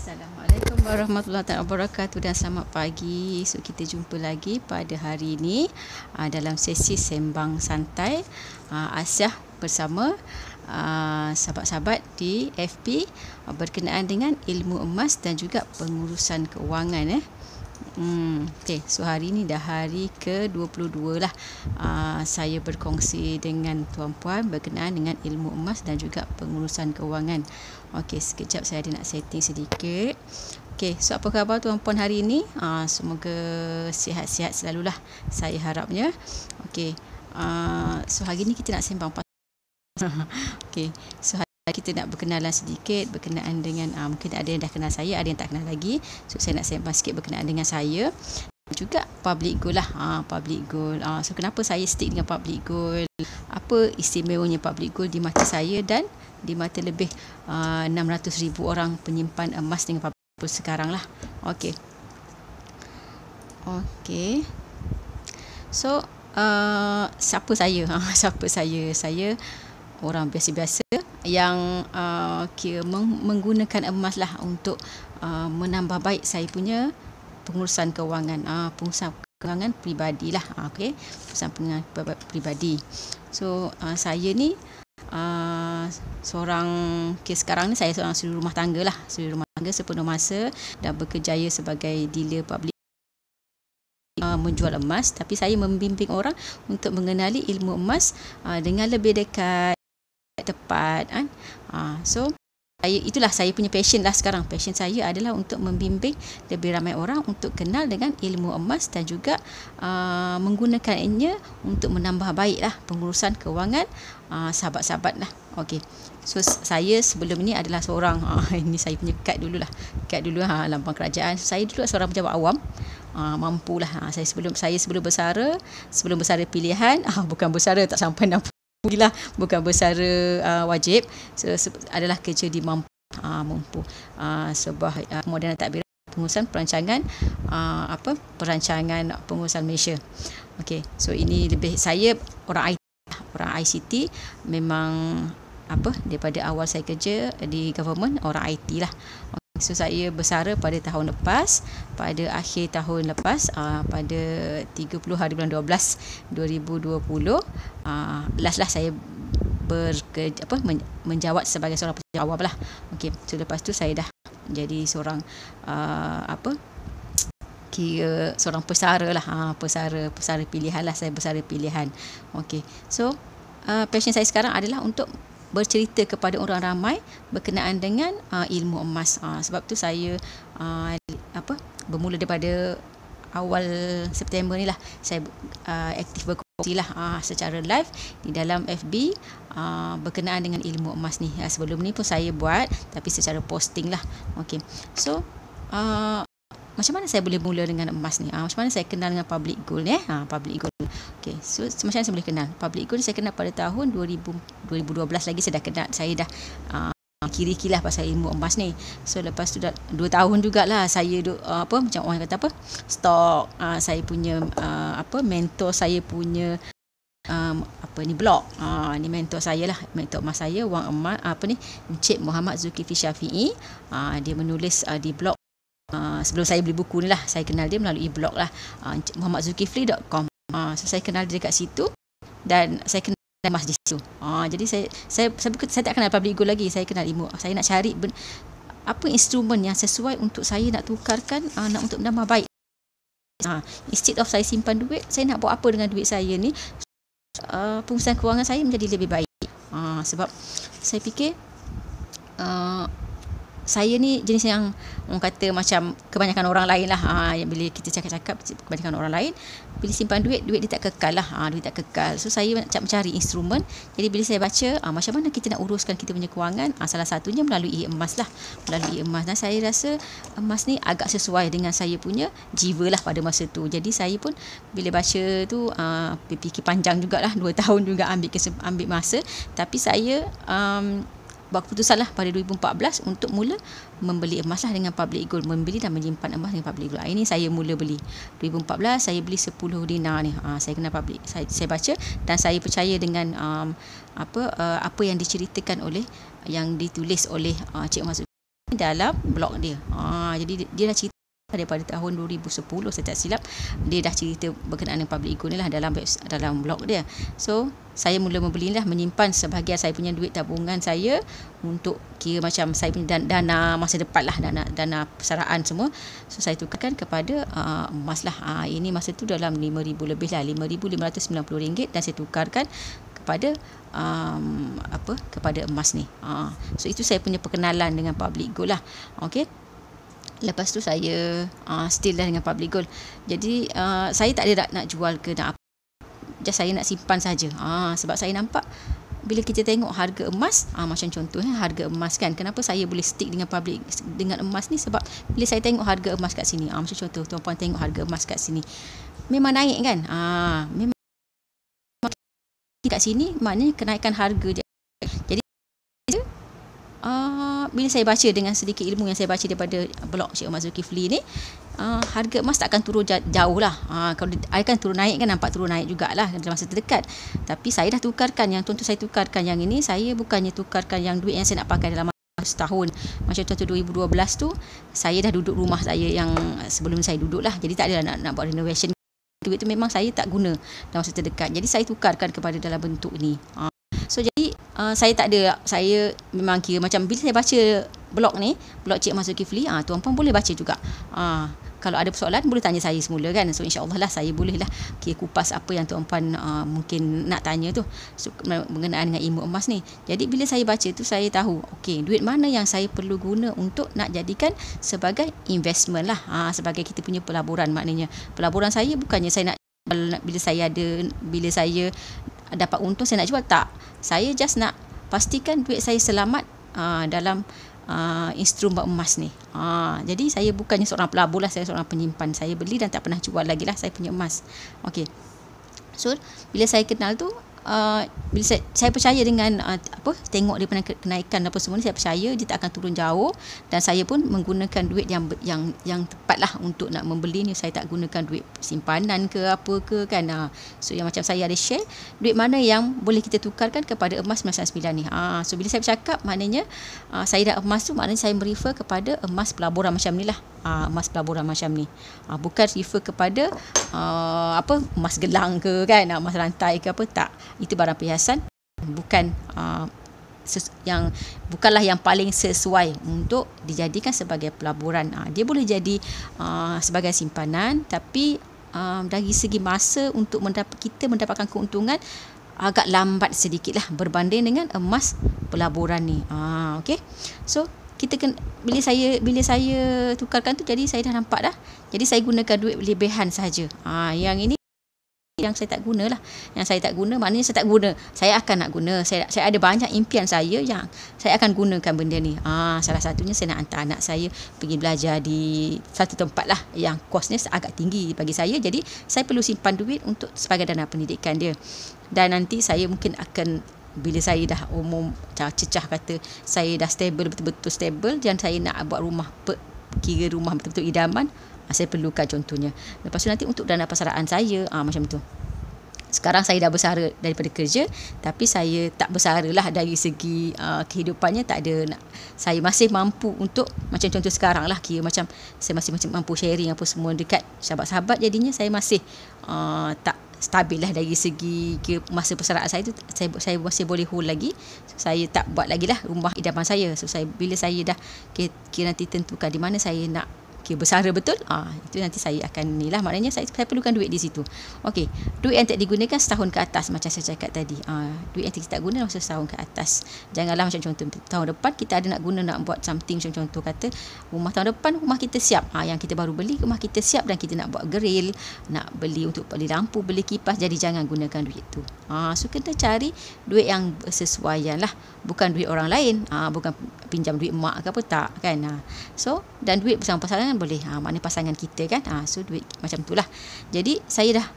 Assalamualaikum warahmatullahi wabarakatuh dan selamat pagi. So kita jumpa lagi pada hari ini dalam sesi sembang santai Asiah bersama sahabat-sahabat di FB berkenaan dengan ilmu emas dan juga pengurusan keuangan. Okay, so hari ini dah hari ke-22 lah. Saya berkongsi dengan tuan-puan berkenaan dengan ilmu emas dan juga pengurusan keuangan. Okey, sekejap saya ada nak setting sedikit. Okey, so apa khabar tuan-puan hari ini? Semoga sihat-sihat selalulah, saya harapnya. Okey, so hari ini kita nak sembang okey, so hari ini kita nak berkenalan sedikit berkenaan dengan mungkin ada yang dah kenal saya, ada yang tak kenal lagi. So saya nak sembang sikit berkenaan dengan saya juga public goal lah. Public goal. So kenapa saya stick dengan public goal? Apa istimewanya public goal di mata saya dan di mata lebih 600,000 orang penyimpan emas dengan public goal sekarang lah. Okey. Okey. So siapa saya? Siapa saya? Saya orang biasa-biasa yang menggunakan emas lah untuk menambah baik saya punya pengurusan kewangan, pengurusan kewangan peribadi lah. Okey, pengurusan kewangan peribadi. So saya ni seorang sekarang ni saya seorang suri rumah tangga lah, suri rumah tangga sepenuh masa dan berkerjaya sebagai dealer public menjual emas, tapi saya membimbing orang untuk mengenali ilmu emas dengan lebih dekat, tepat kan. So itulah saya punya passion lah sekarang. Passion saya adalah untuk membimbing lebih ramai orang untuk kenal dengan ilmu emas dan juga menggunakannya untuk menambah baik lah pengurusan kewangan sahabat-sahabat lah. Okey, so saya sebelum ini adalah seorang ini saya punya kad dulu lambang kerajaan. Saya dulu seorang pejabat awam, mampulah. Saya sebelum bersara pilihan, bukan bersara tak sampai 60 lah, bukan bersara wajib. So, adalah kerja di mampu sebuah kemudahan takbiran pengurusan perancangan perancangan pengurusan Malaysia. Okey, so ini lebih saya orang ICT memang daripada awal saya kerja di government orang IT lah. So saya bersara pada tahun lepas, pada akhir tahun lepas, pada 30 hari bulan 12 2020, last saya menjawat sebagai seorang pejabat awam lah. Okey, so lepas tu saya dah jadi seorang seorang pesara lah, pesara pilihan lah, saya bersara pilihan. Okey, so passion saya sekarang adalah untuk bercerita kepada orang ramai berkenaan dengan ilmu emas. Sebab tu saya bermula daripada awal September ni lah saya aktif berkongsi lah secara live di dalam FB berkenaan dengan ilmu emas ni. Sebelum ni pun saya buat tapi secara posting lah. Okey, so macam mana saya boleh mula dengan emas ni? Macam mana saya kenal dengan public goal ni? Public goal. Okey, so macam mana saya boleh kenal? Public goal saya kenal pada tahun 2012 lagi saya dah kenal. Saya dah kiri-kiri lah pasal ilmu emas ni. So lepas tu dah 2 tahun jugalah saya macam orang kata stok. Saya punya mentor saya punya blog. Ni mentor saya lah, mentor emas saya, Wang Emas Encik Muhammad Zulkifli Syafi'i. Dia menulis di blog. Sebelum saya beli buku ni lah, saya kenal dia melalui blog lah, muhamadzulkifli.com. So saya kenal dia dekat situ dan saya kenal emas di situ. Jadi saya tak kenal public goal lagi, saya kenal ilmu. Saya nak cari instrumen yang sesuai untuk saya nak tukarkan, untuk menambah baik. Instead of saya simpan duit, saya nak buat apa dengan duit saya ni? Pengurusan kewangan saya menjadi lebih baik. Sebab saya fikir saya ni jenis yang orang kata macam kebanyakan orang lain lah. Bila kita cakap kebanyakan orang lain, bila simpan duit dia tak kekal lah. Duit tak kekal. So saya mencari instrumen. Jadi bila saya baca macam mana kita nak uruskan kita punya kewangan, salah satunya melalui emas lah. Melalui emas. Dan saya rasa emas ni agak sesuai dengan saya punya jiwa lah pada masa tu. Jadi saya pun bila baca tu fikir panjang jugalah, 2 tahun juga ambil masa. Tapi saya buat keputusan lah pada 2014 untuk mula membeli emas lah dengan public gold, membeli dan menyimpan emas dengan public gold. Ini saya mula beli 2014, saya beli 10 dinar ni. Saya kenal public, saya baca dan saya percaya dengan apa yang diceritakan oleh, yang ditulis oleh Cik Mas dalam blog dia. Jadi dia dah cerita daripada tahun 2010 saya tak silap, dia dah cerita berkenaan dengan public ego ni lah dalam blog dia. So saya mula membelilah, menyimpan sebahagian saya punya duit tabungan saya untuk kira macam saya punya dana masa depan lah, dana persaraan semua. So saya tukarkan kepada emas lah. Ini masa tu dalam 5,000 lebih lah, RM5,590, dan saya tukarkan kepada kepada emas ni. So itu saya punya perkenalan dengan public gold lah. Okey. Lepas tu saya still dah dengan public gold. Jadi saya tak ada nak jual ke nak apa. Just saya nak simpan saja. Sebab saya nampak bila kita tengok harga emas, macam contohnya harga emas kan, kenapa saya boleh stick dengan emas ni, sebab bila saya tengok harga emas kat sini, macam contoh tuan-puan tengok harga emas kat sini memang naik kan. Memang kat sini maknanya kenaikan harga dia. Jadi bila saya baca dengan sedikit ilmu yang saya baca daripada blog Cik Omar Zulkifli ni, harga emas tak akan turun jauh lah. Kalau akan turun naik kan, nampak turun naik jugalah dalam masa terdekat. Tapi saya dah tukarkan, yang tuan-tuan saya tukarkan yang ini, saya bukannya tukarkan yang duit yang saya nak pakai dalam setahun. Macam contoh 2012 tu, saya dah duduk rumah saya yang sebelum saya duduk lah. Jadi tak adalah nak buat renovation. Duit tu memang saya tak guna dalam masa terdekat. Jadi saya tukarkan kepada dalam bentuk ni. So jadi saya tak ada, saya memang kira macam bila saya baca blog ni, blog Cik Omar Zulkifli, tuan-puan boleh baca juga. Kalau ada persoalan boleh tanya saya semula kan. So insya-Allah lah saya boleh lah kira kupas apa yang tuan-puan mungkin nak tanya tu, so, mengenaan dengan ilmu emas ni. Jadi bila saya baca tu, saya tahu okey, duit mana yang saya perlu guna untuk nak jadikan sebagai investment lah, sebagai kita punya pelaburan. Maknanya pelaburan saya bukannya saya nak bila saya dapat untung saya nak jual, tak. Saya just nak pastikan duit saya selamat dalam instrumen emas ni. Jadi saya bukannya seorang pelabur lah, saya seorang penyimpan. Saya beli dan tak pernah jual lagi lah saya punya emas. Okey. So bila saya kenal tu, bila saya percaya dengan tengok daripada kenaikan apa semua ni, saya percaya dia tak akan turun jauh, dan saya pun menggunakan duit yang tepat lah untuk nak membeli ni. Saya tak gunakan duit simpanan ke apa ke kan. So yang macam saya ada share duit mana yang boleh kita tukarkan kepada emas 99 ni. So bila saya bercakap, maknanya saya dah emas tu, maknanya saya merefer kepada emas pelaburan macam ni lah. Emas pelaburan macam ni, bukan refer kepada emas gelang ke kan, emas rantai ke apa, tak. Itu barang perhiasan, bukan bukanlah yang paling sesuai untuk dijadikan sebagai pelaburan. Dia boleh jadi sebagai simpanan, tapi dari segi masa untuk kita mendapatkan keuntungan agak lambat sedikit lah berbanding dengan emas pelaburan ni. Okey. So kita bila saya tukarkan tu, jadi saya dah nampak dah. Jadi saya gunakan duit lebihan saja. Yang ini yang saya tak guna lah. Yang saya tak guna maknanya saya tak guna. Saya akan nak guna. Saya ada banyak impian saya yang saya akan gunakan benda ni. Salah satunya saya nak hantar anak saya pergi belajar di satu tempat lah yang kosnya agak tinggi bagi saya. Jadi saya perlu simpan duit untuk sebagai dana pendidikan dia. Dan nanti saya mungkin akan, bila saya dah umum cecah kata saya dah stable, betul-betul stable, dan saya nak buat rumah, kira rumah betul-betul idaman, saya perlukan contohnya. Lepas tu nanti untuk dana persaraan saya, macam tu. Sekarang saya dah bersara daripada kerja, tapi saya tak bersara lah dari segi kehidupannya, tak ada saya masih mampu untuk, macam contoh sekarang lah, kira macam saya masih mampu sharing apa semua dekat sahabat-sahabat. Jadinya saya masih tak stabil lah dari segi masa persaraan saya tu. Saya masih boleh hold lagi. So, saya tak buat lagi lah rumah idaman saya. So bila saya dah kira nanti tentukan di mana saya nak bersara betul, itu nanti saya akan ni lah. Maknanya saya perlukan duit di situ. Okey, duit yang tak digunakan setahun ke atas, macam saya cakap tadi. Duit yang kita tak guna masa setahun ke atas. Janganlah macam contoh tahun depan kita ada nak guna, nak buat something, macam contoh kata rumah tahun depan, rumah kita siap. Yang kita baru beli, rumah kita siap, dan kita nak buat grill, nak beli untuk beli lampu, beli kipas, jadi jangan gunakan duit tu. So kita cari duit yang bersesuaian lah, bukan duit orang lain, bukan pinjam duit mak ke apa, tak kan. So dan duit bersama pasangan boleh, maknanya pasangan kita kan. So duit macam tu lah. Jadi saya dah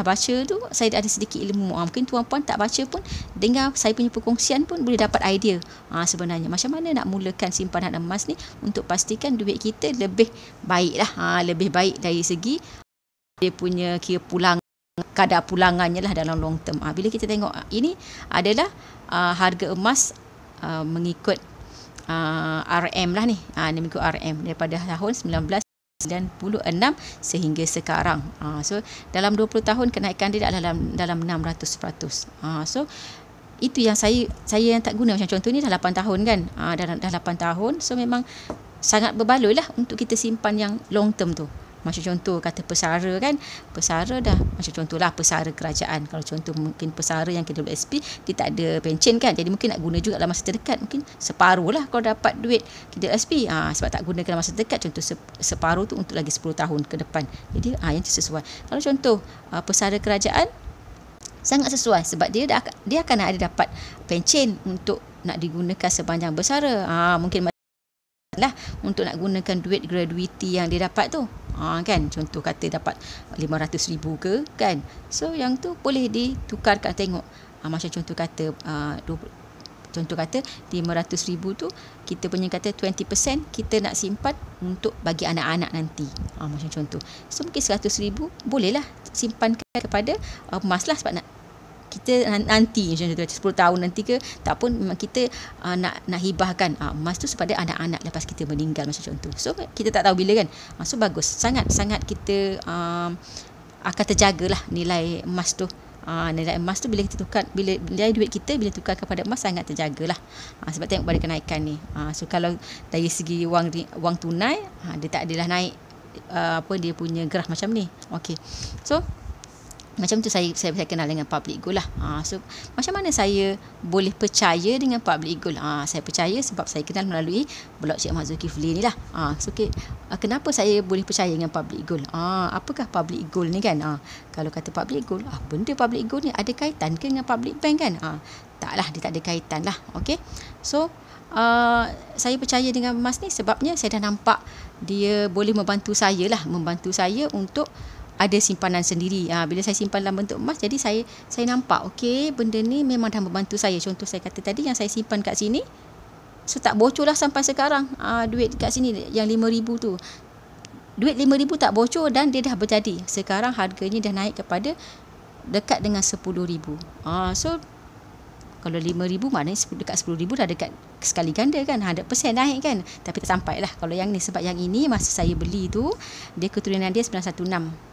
baca tu, saya dah ada sedikit ilmu. Mungkin tuan-puan tak baca pun, dengar saya punya perkongsian pun boleh dapat idea sebenarnya macam mana nak mulakan simpanan emas ni untuk pastikan duit kita lebih baik lah, lebih baik dari segi dia punya kira kadar pulangannya lah dalam long term. Bila kita tengok ini adalah harga emas mengikut RM lah ni. Dia mengikut RM daripada tahun 1996 sehingga sekarang. So dalam 20 tahun kenaikan dia adalah dalam 600%. So itu yang saya yang tak guna. Macam contoh ni dah 8 tahun kan. Dah 8 tahun. So memang sangat berbaloi lah untuk kita simpan yang long term tu. Macam contoh kata pesara kan, pesara dah macam contohlah pesara kerajaan. Kalau contoh mungkin pesara yang KWSP dia tak ada pencen kan, jadi mungkin nak guna juga dalam masa terdekat, mungkin separuh lah kalau dapat duit KWSP, sebab tak guna dalam masa terdekat, contoh separuh tu untuk lagi 10 tahun ke depan. Jadi yang tu sesuai. Kalau contoh pesara kerajaan sangat sesuai sebab dia akan ada dapat pencen untuk nak digunakan sepanjang bersara. Mungkin lah untuk nak gunakan duit gratuity yang dia dapat tu. Kan, contoh kata dapat 500,000 ke kan, so yang tu boleh ditukarkan. Tengok macam contoh kata 500,000 tu kita punya kata 20% kita nak simpan untuk bagi anak-anak nanti, macam contoh. So mungkin 100,000 bolehlah simpankan kepada emas lah, sebab nak kita nanti macam tu 10 tahun nanti ke tak pun, memang kita nak hibahkan emas tu kepada anak-anak lepas kita meninggal macam contoh. So kita tak tahu bila kan. So bagus, sangat-sangat kita akan terjagalah nilai emas tu. Nilai emas tu bila kita tukar, bila nilai duit kita bila tukar kepada emas sangat terjagalah. Sebab tengok pada kenaikan ni. So kalau dari segi wang tunai, dia tak adalah naik dia punya graf macam ni. Okey. So macam tu saya kenal dengan public gold lah. So macam mana saya boleh percaya dengan public gold? Saya percaya sebab saya kenal melalui blog Cik Ahmad Zulkifli ni lah. So kenapa saya boleh percaya dengan public gold? Apakah public gold ni kan? Kalau kata public gold, benda public gold ni ada kaitan ke dengan public bank kan? Taklah, dia tak ada kaitan lah. Okay. So saya percaya dengan emas ni sebabnya saya dah nampak dia boleh membantu saya untuk ada simpanan sendiri. Bila saya simpan dalam bentuk emas, jadi saya nampak okey, benda ni memang dah membantu saya. Contoh saya kata tadi yang saya simpan kat sini, so tak bocor lah sampai sekarang. Duit kat sini yang 5,000 tu, duit 5,000 tak bocor dan dia dah berjadi. Sekarang harganya dah naik kepada dekat dengan 10,000. So kalau 5,000 maknanya dekat 10,000 dah dekat sekali ganda kan, 100% naik kan. Tapi tak sampai lah kalau yang ni, sebab yang ini masa saya beli tu dia keturunan dia 916.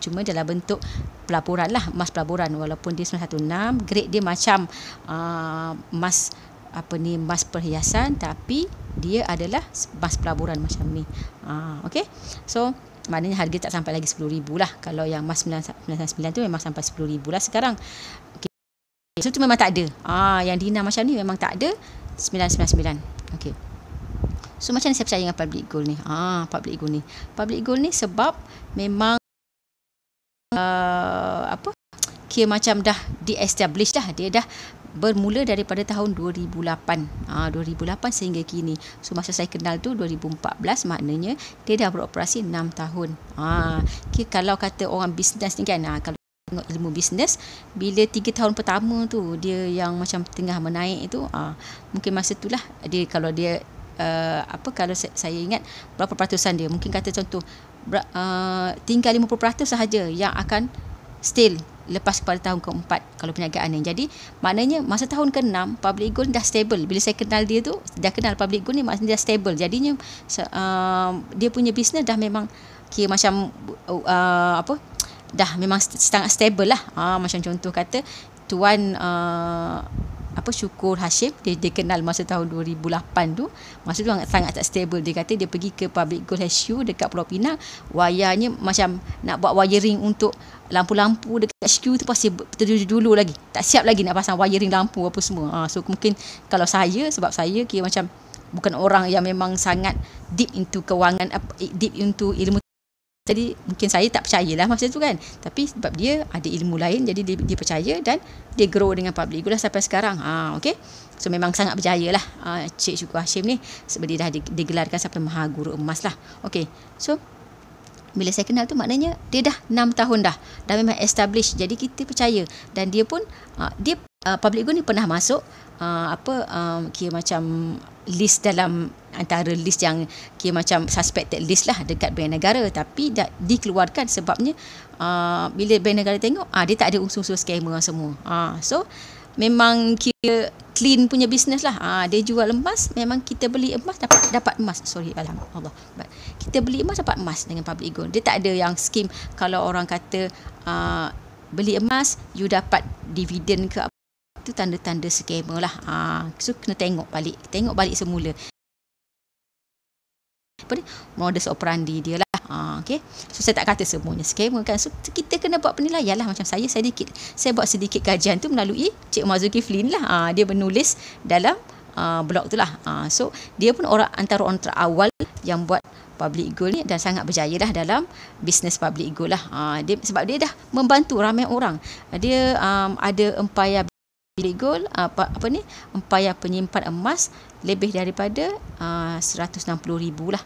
Cuma dalam bentuk pelaburan lah, emas pelaburan. Walaupun dia 916, grade dia macam emas emas perhiasan, tapi dia adalah emas pelaburan macam ni. Okay. So maknanya harga tak sampai lagi 10,000 lah. Kalau yang emas 999 tu memang sampai 10,000 lah sekarang. Okay. So tu memang tak ada. Yang Dina macam ni memang tak ada 999. Okay. So macam mana saya percaya dengan public gold ni? Public gold ni sebab memang kira macam dah di-establish dah. Dia dah bermula daripada tahun 2008 sehingga kini. So masa saya kenal tu 2014, maknanya dia dah beroperasi 6 tahun. Kira kalau kata orang bisnes ni kan, kalau tengok ilmu bisnes, bila 3 tahun pertama tu dia yang macam tengah menaik itu, mungkin masa itulah dia, kalau dia kalau saya ingat berapa peratusan dia, mungkin kata contoh tinggal 50% sahaja yang akan still lepas kepada tahun keempat kalau perniagaan ni. Jadi maknanya masa tahun ke-6 public gold dah stable. Bila saya kenal dia tu, dah kenal public gold ni, maknanya dah stable. Jadinya dia punya bisnes dah memang kira macam dah memang sangat stable lah. Macam contoh kata Tuan Syukur Hashim, dia kenal masa tahun 2008 tu. Masa tu sangat tak stable. Dia kata dia pergi ke Public Gold HQ dekat Pulau Pinang, wayarnya macam nak buat wiring untuk lampu-lampu dekat HQ tu pasti terjujur dulu lagi, tak siap lagi nak pasang wiring lampu apa semua. So mungkin kalau saya, sebab saya kira macam bukan orang yang memang sangat deep into kewangan, deep into ilmu, jadi mungkin saya tak percayalah masa tu kan. Tapi sebab dia ada ilmu lain, jadi dia percaya dan dia grow dengan public gold sampai sekarang. Okay. So memang sangat berjaya lah Cik Syukur Hashim ni, sebab dia dah digelarkan sampai Maha Guru Emas lah. Okay. So bila saya kenal tu, maknanya dia dah 6 tahun dah memang establish. Jadi kita percaya. Dan dia pun dia public gold ni pernah masuk kira macam list, dalam antara list yang kira macam suspected list lah dekat Bank Negara, tapi dah dikeluarkan sebabnya bila Bank Negara tengok dia tak ada unsur-unsur scammer semua. So memang kira clean punya bisnes lah. Dia jual emas, memang kita beli emas dapat emas. Alhamdulillah. Kita beli emas dapat emas dengan public gold. Dia tak ada yang skim kalau orang kata beli emas you dapat dividen ke apa, itu tanda-tanda scammer lah. So kena tengok balik semula modus operandi dia lah. Okay. So saya tak kata semuanya scammer kan. So kita kena buat penilaian lah. Macam saya buat sedikit kajian tu melalui Cik Umar Zulkifli lah. Dia menulis dalam blog tu lah. So dia pun antara orang terawal yang buat public gold ni dan sangat berjaya lah dalam bisnes public gold lah. Sebab dia dah membantu ramai orang. Dia ada empayar public gold, empayar penyimpan emas lebih daripada 160,000 lah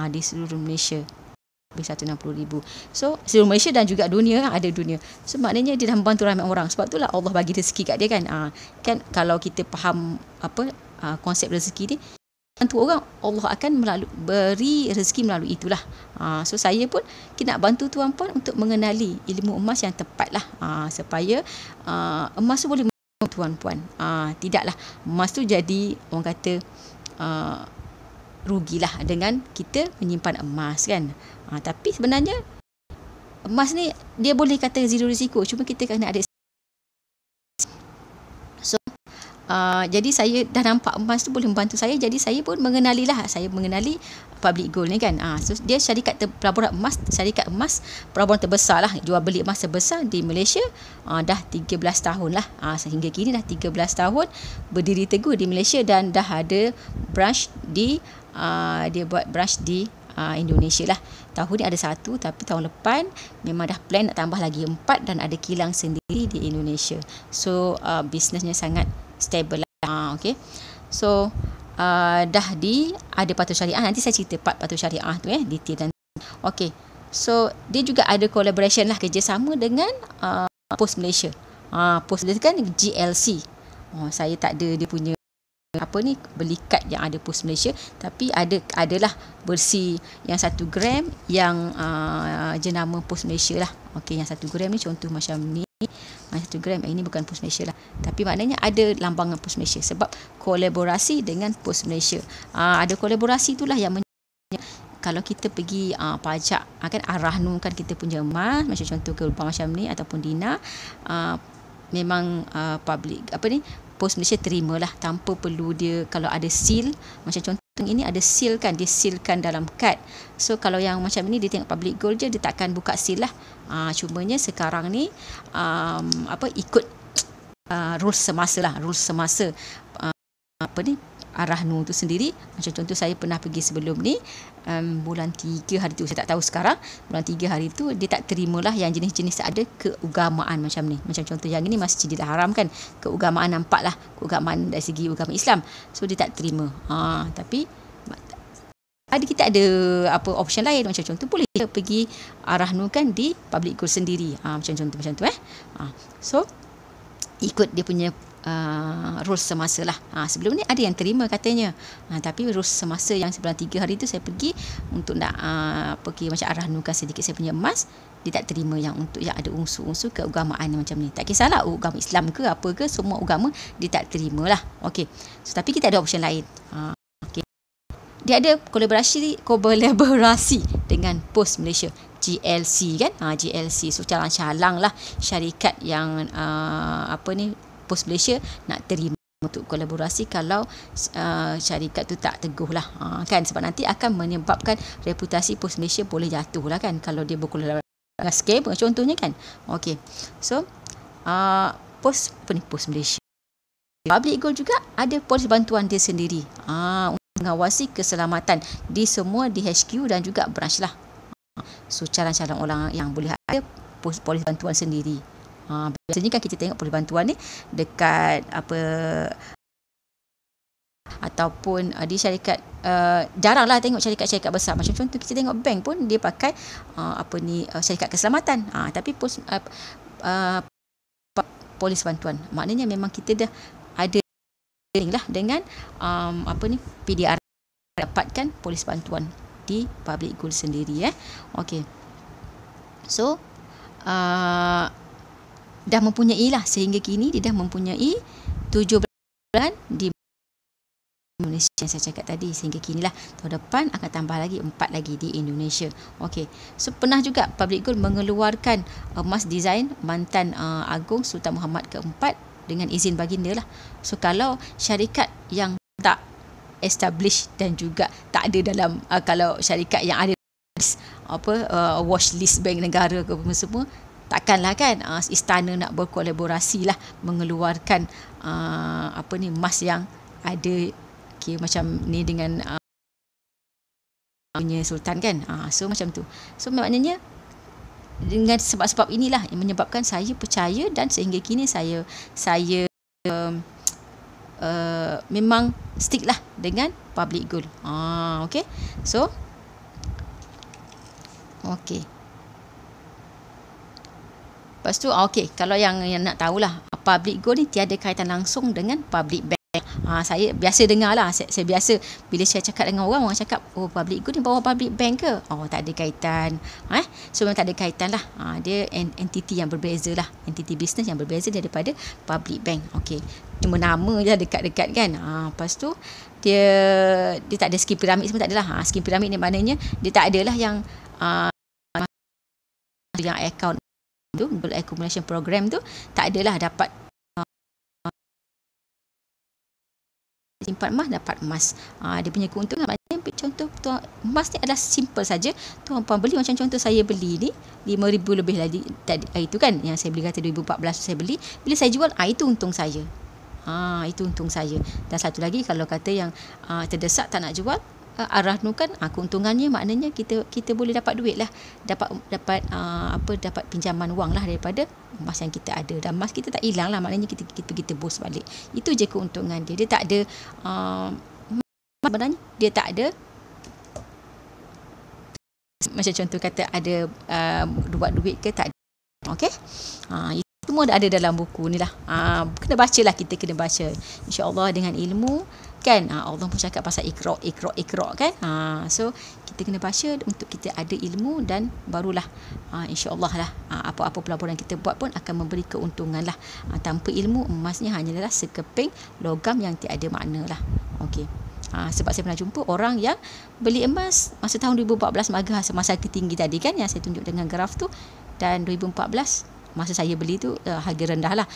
di seluruh Malaysia. Lebih 160,000. So seluruh Malaysia dan juga dunia, ada dunia. So maknanya dia dah membantu ramai orang. Sebab itulah Allah bagi rezeki kat dia kan. Kan kalau kita faham konsep rezeki ni, bantu orang, Allah akan beri rezeki melalui itulah. So saya pun kita nak bantu tuan-puan untuk mengenali ilmu emas yang tepat lah, supaya emas tu boleh membantu tuan-puan. Tidaklah emas tu jadi orang kata rugilah dengan kita menyimpan emas kan. Tapi sebenarnya emas ni dia boleh kata zero risiko, cuma kita kena ada. Jadi saya dah nampak emas tu boleh membantu saya, jadi saya pun mengenali public gold ni kan. So dia syarikat pelaburan emas, syarikat emas pelaburan terbesar lah, jual beli emas terbesar di Malaysia. Dah 13 tahun lah, sehingga kini dah 13 tahun berdiri teguh di Malaysia dan dah ada branch dia buat branch di Indonesia lah. Tahun ni ada 1, tapi tahun lepas memang dah plan nak tambah lagi 4 dan ada kilang sendiri di Indonesia. So bisnesnya sangat stable lah. Okay. So dah ada patuh syariah. Nanti saya cerita patuh syariah tu detail nanti. Okay. So dia juga ada collaboration lah, kerjasama dengan Pos Malaysia. Pos dia kan GLC. Saya tak ada dia punya beli kad yang ada Pos Malaysia, tapi adalah bersih yang 1 gram yang jenama Pos Malaysia lah. Okey, yang 1 gram ni contoh macam ni. 1 gram ini bukan Pos Malaysia lah, tapi maknanya ada lambangan Pos Malaysia sebab kolaborasi dengan Pos Malaysia. Ada kolaborasi itulah yang kalau kita pergi pajak kan Ar-Rahnu kan, kita punya emas macam contoh ke lubang macam ni ataupun Dina, memang public Pos Malaysia terimalah tanpa perlu dia, kalau ada seal macam contoh ini ada seal kan, dia sealkan dalam kad. So kalau yang macam ni dia tengok public gold je, dia takkan buka seal lah. Cumanya sekarang ni ikut rules semasa Ar-Rahnu tu sendiri. Macam contoh saya pernah pergi sebelum ni, bulan 3 hari tu, saya tak tahu sekarang, bulan 3 hari tu dia tak terimalah yang jenis-jenis ada keugamaan macam ni. Macam contoh yang ini Masjidil Haram kan, keugamaan nampaklah, keugamaan dari segi agama Islam. So dia tak terima. Tapi kita ada option lain. Macam contoh boleh kita pergi Ar-Rahnu kan di public gold sendiri. Macam contoh macam tu So ikut dia punya rules semasa lah. Sebelum ni ada yang terima katanya, tapi rules semasa yang sebulan 3 hari tu saya pergi untuk nak pergi macam Ar-Rahnu kan sedikit saya punya emas, dia tak terima yang untuk yang ada unsur-unsur keagamaan macam ni. Tak kisahlah agama Islam ke apa ke, semua agama dia tak terima lah. Okay. So, tapi kita ada option lain. Okay. Dia ada kolaborasi dengan Pos Malaysia, GLC kan. GLC. So calang-calang lah syarikat yang Pos Malaysia nak terima untuk kolaborasi kalau syarikat tu tak teguh lah kan, sebab nanti akan menyebabkan reputasi Pos Malaysia boleh jatuh lah kan kalau dia berkolaborasi dengan scam contohnya kan. Okey. So Pos Malaysia public gold juga ada polis bantuan dia sendiri untuk mengawasi keselamatan di semua DHQ dan juga branch lah. So calon-calon orang yang boleh ada polis bantuan sendiri. Biasanya kan kita tengok polis bantuan ni dekat ataupun di syarikat, jaranglah tengok syarikat-syarikat besar. Macam contoh kita tengok bank pun dia pakai syarikat keselamatan, tapi polis bantuan. Maknanya memang kita dah ada lah dengan PDR dapatkan polis bantuan di public gold sendiri. Okey. So dah mempunyai lah, sehingga kini dia dah mempunyai 7 bulan di Indonesia yang saya cakap tadi. Sehingga kini lah, tahun depan akan tambah lagi 4 lagi di Indonesia. Okey, so pernah juga Public Gold mengeluarkan emas design mantan Agung Sultan Muhammad keempat dengan izin baginda lah. So kalau syarikat yang tak establish dan juga tak ada dalam kalau syarikat yang ada watch list bank negara ke semua, takkanlah kan istana nak berkolaborasi lah mengeluarkan emas yang ada macam ni dengan punya sultan kan. So macam tu. So maknanya dengan sebab-sebab inilah yang menyebabkan saya percaya, dan sehingga kini saya memang stick lah dengan Public Gold. Okay. So okay. Lepas tu kalau yang nak tahulah, Public Gold ni tiada kaitan langsung dengan public bank. Saya biasa dengar lah, saya biasa bila saya cakap dengan orang cakap, oh Public Gold ni bawah public bank ke? Oh, tak ada kaitan. So memang tak ada kaitan lah. Dia entiti yang berbeza lah, entiti bisnes yang berbeza daripada public bank. Okay, cuma nama je dekat-dekat kan. Lepas tu dia tak ada skim piramid semua, tak ada lah. Skim piramid ni maknanya dia tak ada lah yang account tu, Gold Accumulation Program tu, tak adalah dapat simpan emas dapat emas. Dia punya keuntungan macam contoh emas ni adalah simple saja. Tuan-puan beli macam contoh saya beli ni 5,000 lebih lagi tadi itu kan, yang saya beli kata 2014 saya beli, bila saya jual itu untung saya. Itu untung saya. Dan satu lagi, kalau kata yang terdesak tak nak jual, arah tu kan keuntungannya maknanya kita boleh dapat duit lah, dapat pinjaman wang lah daripada emas yang kita ada, dan emas kita tak hilang lah, maknanya kita pergi tebus balik. Itu je keuntungan dia. Dia tak ada sebenarnya dia tak ada macam contoh kata ada buat duit ke, tak ada. Okey, itu semua ada dalam buku ni lah. Kena baca lah, kita kena baca, insya-Allah dengan ilmu kan. Allah pun cakap pasal ikra kan. So kita kena baca untuk kita ada ilmu, dan barulah insya-Allah lah apa-apa pelaburan kita buat pun akan memberi keuntungan lah. Tanpa ilmu, emasnya hanyalah sekeping logam yang tiada makna lah. Okey. Sebab saya pernah jumpa orang yang beli emas masa tahun 2014, masa tertinggi tadi kan yang saya tunjuk dengan graf tu, dan 2014 masa saya beli tu harga rendah lah.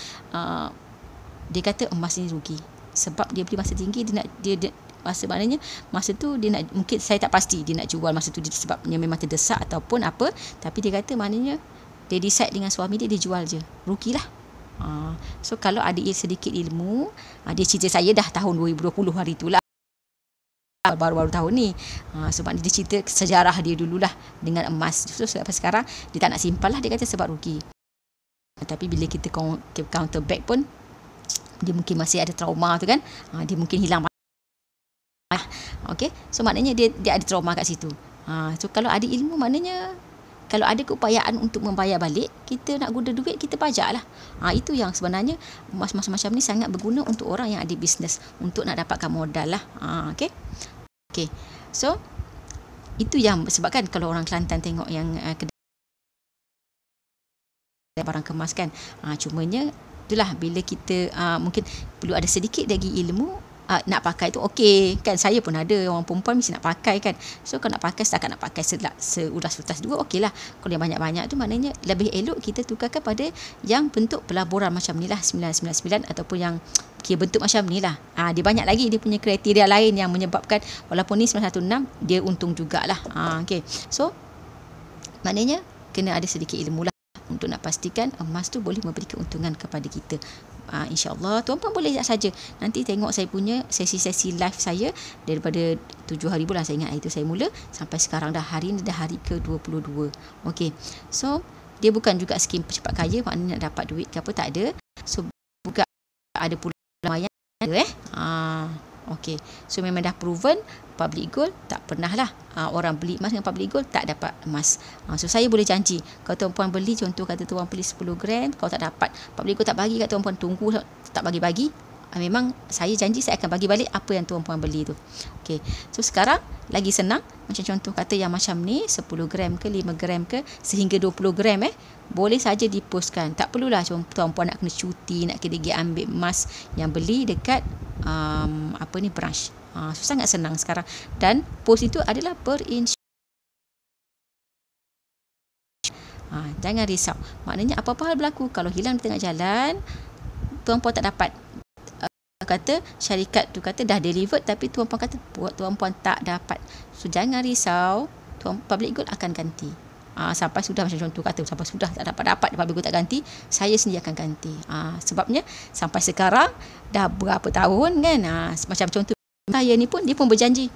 Dia kata emas ni rugi sebab dia beli masa tinggi, dia masa maknanya masa tu dia nak, mungkin saya tak pasti dia nak jual masa tu sebabnya memang terdesak ataupun apa, tapi dia kata maknanya dia decide dengan suami dia jual je, rugilah. So kalau ada sedikit ilmu, dia cerita saya dah tahun 2020 hari itulah, baru-baru tahun ni. Sebab dia cerita sejarah dia dululah dengan emas. So sampai sekarang dia tak nak simpan lah, dia kata sebab rugi. Tapi bila kita counter back pun, dia mungkin masih ada trauma tu kan. Dia mungkin hilang. Okay, so maknanya dia ada trauma kat situ. So kalau ada ilmu, maknanya kalau ada keupayaan untuk membayar balik, kita nak guna duit, kita pajak lah. Itu yang sebenarnya emas-emas macam ni sangat berguna untuk orang yang ada bisnes, untuk nak dapatkan modal lah. Okay. So itu yang sebabkan kalau orang Kelantan tengok yang barang kemas kan, cumanya itulah bila kita mungkin perlu ada sedikit lagi ilmu nak pakai tu. Okey kan, saya pun ada orang perempuan mesti nak pakai kan. So kalau nak pakai, setakat nak pakai seulas-ulas dua, okey lah. Kalau yang banyak-banyak tu maknanya lebih elok kita tukarkan pada yang bentuk pelaburan macam ni lah, 999 ataupun yang bentuk macam ni lah. Dia banyak lagi, dia punya kriteria lain yang menyebabkan walaupun ni 916 dia untung jugalah. Okey, so maknanya kena ada sedikit ilmu lah untuk nak pastikan emas tu boleh memberi keuntungan kepada kita. InsyaAllah tuan-puan boleh lihat saja. Nanti tengok saya punya sesi-sesi live saya daripada 7 hari bulan, saya ingat itu saya mula, sampai sekarang dah hari ni dah hari ke-22. Okey, so dia bukan juga skim cepat kaya, maknanya nak dapat duit ke apa, tak ada. So bukan ada pula lumayan Okey, so memang dah proven Public Gold tak pernah lah orang beli emas dengan Public Gold tak dapat emas. So saya boleh janji, kalau tuan-puan beli, contoh kata tuan beli 10 gram, kalau tak dapat Public Gold, tak bagi kat tuan-puan, tunggu tak bagi-bagi, memang saya janji saya akan bagi balik apa yang tuan-puan beli tu. Okey, so sekarang lagi senang, macam contoh kata yang macam ni 10 gram ke 5 gram ke sehingga 20 gram boleh saja dipostkan. Tak perlulah tuan-puan nak kena cuti, nak kena pergi ambil emas yang beli dekat branch. Sangat senang sekarang, dan post itu adalah jangan risau. Maknanya apa-apa hal berlaku, kalau hilang di tengah jalan, tuan-puan tak dapat, kata syarikat tu kata dah delivered tapi tuan-puan kata tuan-puan tak dapat. So jangan risau, public good akan ganti. Sampai sudah, macam contoh kata sampai sudah tak dapat public good tak ganti, saya sendiri akan ganti. Sebabnya sampai sekarang dah berapa tahun kan. Macam contoh saya ni pun, dia pun berjanji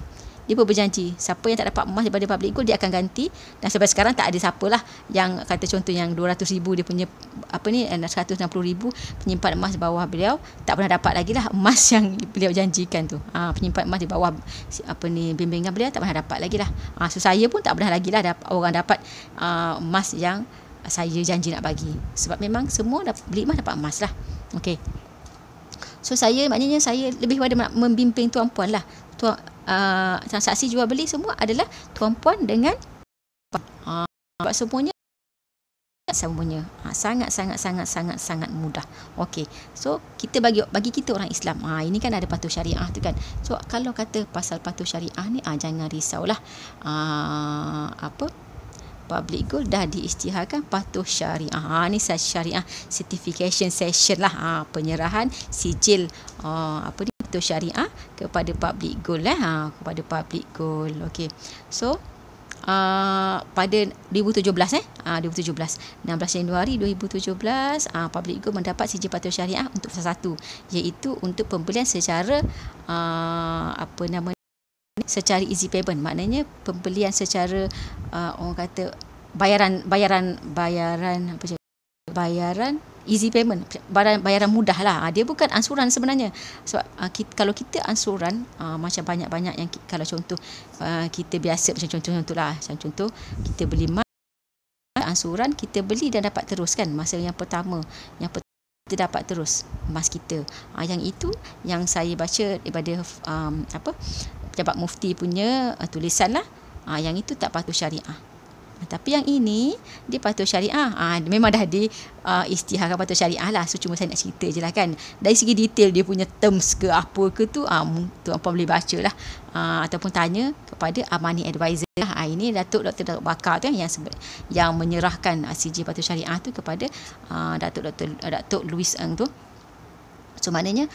siapa yang tak dapat emas daripada public gold dia akan ganti, dan sampai sekarang tak ada siapalah yang kata contoh yang 200,000 dia punya 160,000 penyimpan emas bawah beliau tak pernah dapat lagi lah emas yang beliau janjikan tu. Penyimpan emas di bawah bimbingan beliau tak pernah dapat lagi lah. So saya pun tak pernah lagi lah orang dapat emas yang saya janji nak bagi, sebab memang semua beli emas dapat emas lah. Okey. So maknanya saya lebih pada membimbing tuan-puan lah. Transaksi jual beli semua adalah tuan-puan dengan semuanya sangat mudah. Okey. So kita bagi kita orang Islam, ini kan ada patuh syariah tu kan. So kalau kata pasal patuh syariah ni, jangan risaulah. Public gold dah diisytiharkan patuh syariah. Ni syariah certification session lah, penyerahan sijil patuh syariah kepada public gold kepada public gold. Okey. So pada 2017 16 Januari 2017 public gold mendapat sijil patuh syariah untuk fasa 1, iaitu untuk pembelian secara secara easy payment. Maknanya pembelian secara orang kata bayaran easy payment, bayaran mudah lah. Dia bukan ansuran sebenarnya. Sebab kalau kita ansuran macam banyak-banyak yang kalau contoh kita biasa, macam contoh kita beli emas, ansuran kita beli dan dapat terus kan, masa yang pertama kita dapat terus emas kita. Yang itu yang saya baca daripada pejabat mufti punya tulisan lah. Yang itu tak patuh syariah. Tapi yang ini dia patuh syariah. Memang dah istiharkan patuh syariah lah. So cuma saya nak cerita je lah kan. Dari segi detail dia punya terms ke apa ke tu, tuan-puan boleh baca lah, ataupun tanya kepada money advisor lah. Ini Dr. Bakar tu yang menyerahkan sijil patuh syariah tu kepada Datuk Louis Ng tu. So maknanya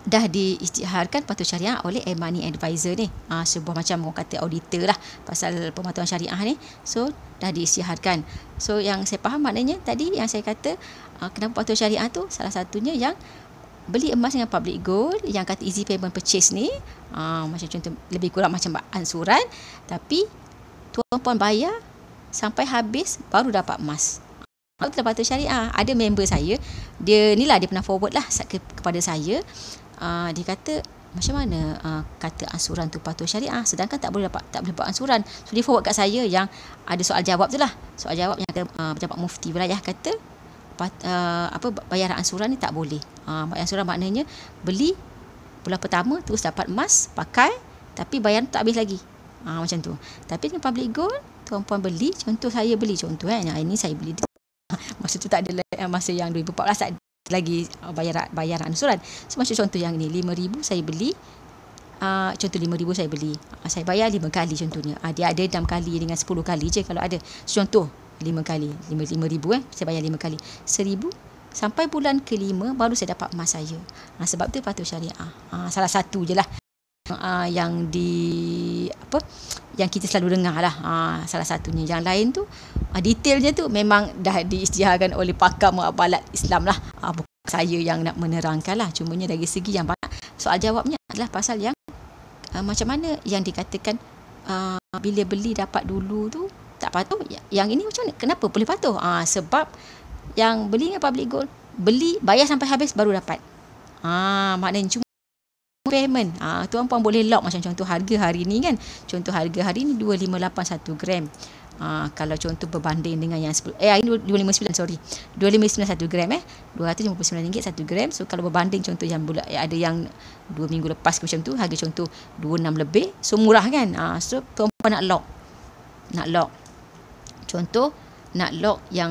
dah diisytiharkan patuh syariah oleh money advisor ni, sebuah macam orang kata auditor lah pasal pematuhan syariah ni. So dah diisytiharkan. So yang saya faham maknanya tadi yang saya kata, kenapa patuh syariah tu salah satunya yang beli emas dengan public gold yang kata easy payment purchase ni, macam contoh lebih kurang macam ansuran, tapi tuan-puan bayar sampai habis baru dapat emas. Itu patuh syariah. Ada member saya, dia pernah forward lah kepada saya. Dia kata macam mana kata ansuran tu patuh syariah, sedangkan tak boleh buat ansuran. So dia forward kat saya yang ada soal jawab tu lah. Soal jawab yang pejabat mufti wilayah kata bayaran ansuran ni tak boleh. Ansuran maknanya beli bulan pertama terus dapat emas pakai, tapi bayaran tu tak habis lagi. Macam tu. Tapi dengan public gold, tuan-puan beli, contoh saya beli ini saya beli masa tu tak ada, masa yang 2014 tak ada lagi bayaran ansuran. So macam contoh yang ni 5,000 saya beli, contoh 5,000 saya beli, saya bayar 5 kali contohnya. Dia ada 6 kali dengan 10 kali je kalau ada. So, contoh 5 kali 5,000 saya bayar 5 kali 1,000, sampai bulan ke-5 baru saya dapat emas saya. Sebab tu patuh syariah. Salah satu je lah yang yang kita selalu dengar lah, salah satunya. Yang lain tu detailnya tu memang dah diisytiharkan oleh pakar muamalat Islam lah, bukan saya yang nak menerangkan lah. Cumanya dari segi yang banyak soal jawabnya adalah pasal yang macam mana yang dikatakan bila beli dapat dulu tu tak patuh. Yang ini macam mana, kenapa boleh patuh? Sebab yang beli dengan public gold, beli bayar sampai habis baru dapat. Maknanya cuma payment. Tuan-puan boleh lock macam contoh harga hari ni kan. Contoh harga hari ni 2581 gram. Kalau contoh berbanding dengan yang 10, ini 259, sorry. 259 1 gram RM259 1 gram. So kalau berbanding contoh yang ada yang 2 minggu lepas macam tu, harga contoh 26 lebih. So murah kan? So tuan-puan nak lock. Contoh nak lock yang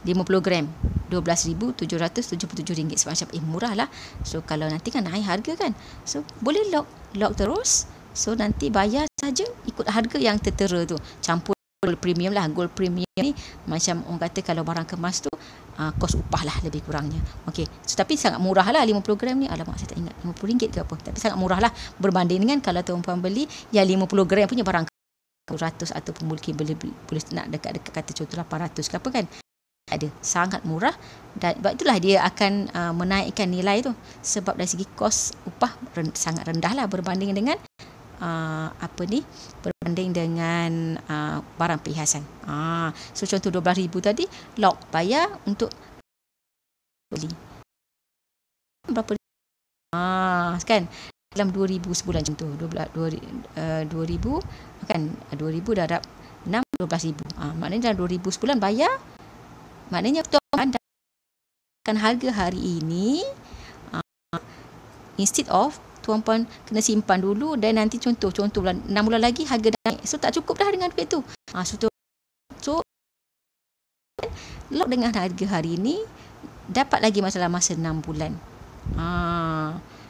50 gram RM12,777 macam murah lah. So kalau nanti kan naik harga kan, so boleh lock terus. So nanti bayar saja ikut harga yang tertera tu. Campur gold premium lah. Gold premium ni macam orang kata kalau barang kemas tu kos upah lah lebih kurangnya. Okey. So tapi sangat murah lah 50 gram ni. Alamak saya tak ingat RM50 ke apa. Tapi sangat murah lah berbanding dengan kalau tuan-puan beli yang 50 gram punya barang 100 ataupun mungkin boleh nak dekat-dekat kata contoh 800 ke apa kan. Ada sangat murah, dan sebab itulah dia akan menaikkan nilai tu, sebab dari segi kos upah sangat rendah lah berbanding dengan berbanding dengan barang perhiasan. So contoh 12,000 tadi lock bayar untuk beli berapa kan dalam 2,000 sebulan contoh 2,000 kan 2,000 darab 6 12,000. Maknanya dalam 2,000 sebulan bayar. Maknanya tuan akan harga hari ini instead of tuan-puan kena simpan dulu dan nanti contoh bulan 6 bulan lagi harga naik. So tak cukup dah dengan duit tu. So lock dengan harga hari ini dapat lagi masa 6 bulan.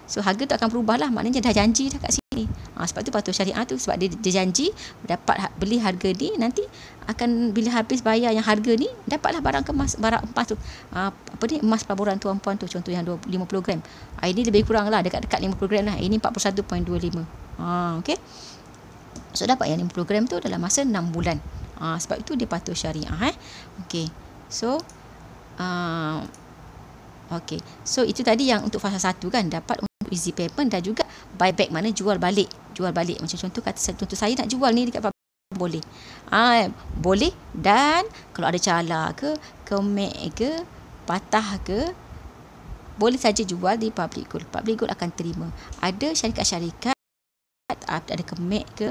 So harga tu akan berubah lah. Maknanya dah janji dah kat sini. Sebab tu patuh syariah tu, sebab dia janji dapat beli harga ni, nanti akan bila habis bayar yang harga ni dapatlah barang emas tu. Emas pelaburan tuan-puan tu contoh yang 50 gram. Ini lebih kurang lah dekat-dekat 50 gram lah. Ini 41.25. Okey. So dapat yang 50 gram tu dalam masa 6 bulan. Sebab itu dia patuh syariah. Okey. So okey. So itu tadi yang untuk fasa 1 kan, dapat untuk easy payment dan juga buyback, mana jual balik. Macam contoh saya nak jual ni dekat boleh. Boleh, dan kalau ada cala ke, kemek ke, patah ke, boleh saja jual di Public Gold. Public Gold akan terima. Ada syarikat-syarikat ada kemek ke,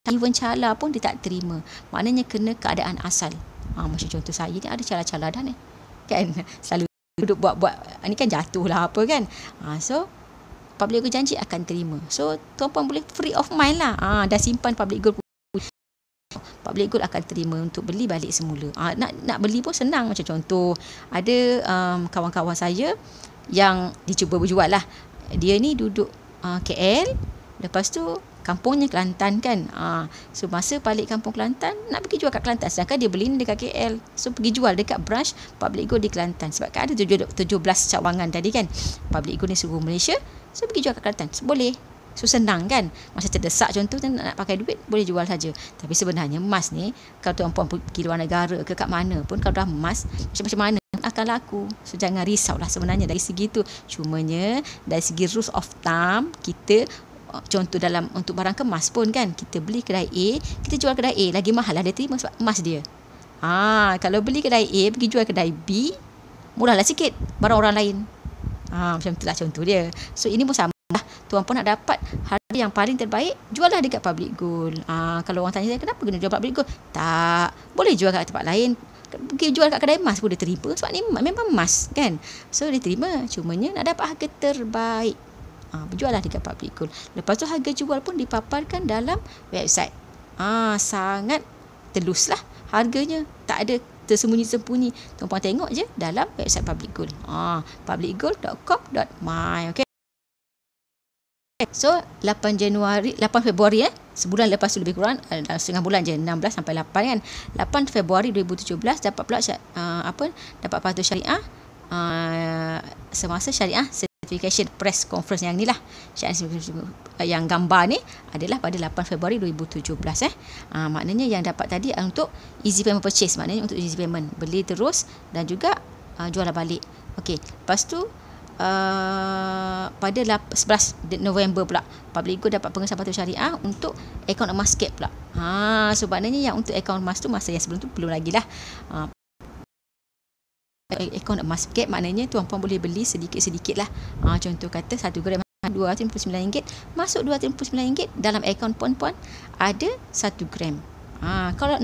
even cala pun dia tak terima. Maknanya kena keadaan asal. Macam contoh saya ni ada cala-cala dah ni. Kan selalu duduk buat ni kan jatuh lah apa kan. So Public Gold janji akan terima. So tuan-puan boleh free of mind lah. Dah simpan Public Gold. Public Gold akan terima untuk beli balik semula. Nak beli pun senang. Macam contoh ada kawan-kawan saya yang dicuba berjual lah. Dia ni duduk KL, lepas tu kampungnya Kelantan kan. So masa balik kampung Kelantan nak pergi jual kat Kelantan, sedangkan dia beli ni dekat KL. So pergi jual dekat branch Public Gold di Kelantan, sebab kan ada 17 cawangan tadi kan. Public Gold ni seluruh Malaysia. So pergi jual kat Kelantan, so boleh. So senang kan. Masa terdesak contoh nak pakai duit, boleh jual saja. Tapi sebenarnya emas ni, kalau tuan-puan pergi luar negara ke kat mana pun, kalau dah emas macam mana akan laku. So jangan risau lah sebenarnya dari segi tu. Cumanya dari segi rules of thumb, kita contoh dalam untuk barang kemas pun kan, kita beli kedai A, kita jual kedai A lagi mahal lah, dia terima sebab emas dia. Kalau beli kedai A pergi jual kedai B, murah lah sikit barang orang lain. Macam itulah contoh dia. So ini pun sama lah. Tuan-puan nak dapat harga yang paling terbaik, juallah dekat Public Gold. Kalau orang tanya saya kenapa kena jual Public Gold, tak boleh jual kat tempat lain. Pergi jual kat kedai emas pun dia terima, sebab ni memang emas kan. So dia terima, cumanya nak dapat harga terbaik, berjuallah dekat Public Gold. Lepas tu harga jual pun dipaparkan dalam website. Sangat telus lah harganya, tak ada tersembunyi-sembunyi. Tuan-puan tengok je dalam website Public Gold. publicgold.com.my. Okay. So 8 Februari sebulan lepas tu lebih kurang, setengah bulan je, 16 sampai 8 kan. 8 Februari 2017 dapat pula dapat patuh syariah semasa syariah certification press conference yang ni lah. Yang gambar ni adalah pada 8 Februari 2017 maknanya yang dapat tadi untuk easy payment purchase, maknanya untuk easy payment, beli terus dan juga jual balik. Okey, lepas tu pada 11 November pula Public Gold dapat pengesahan patuh syariah untuk akaun emas cap pula. So maknanya yang untuk akaun emas tu masa yang sebelum tu belum lagi lah. Akaun emas cap maknanya tuan-puan boleh beli sedikit-sedikit lah. Contoh kata 1 gram RM259, masuk RM259, dalam akaun puan-puan ada 1 gram. Kalau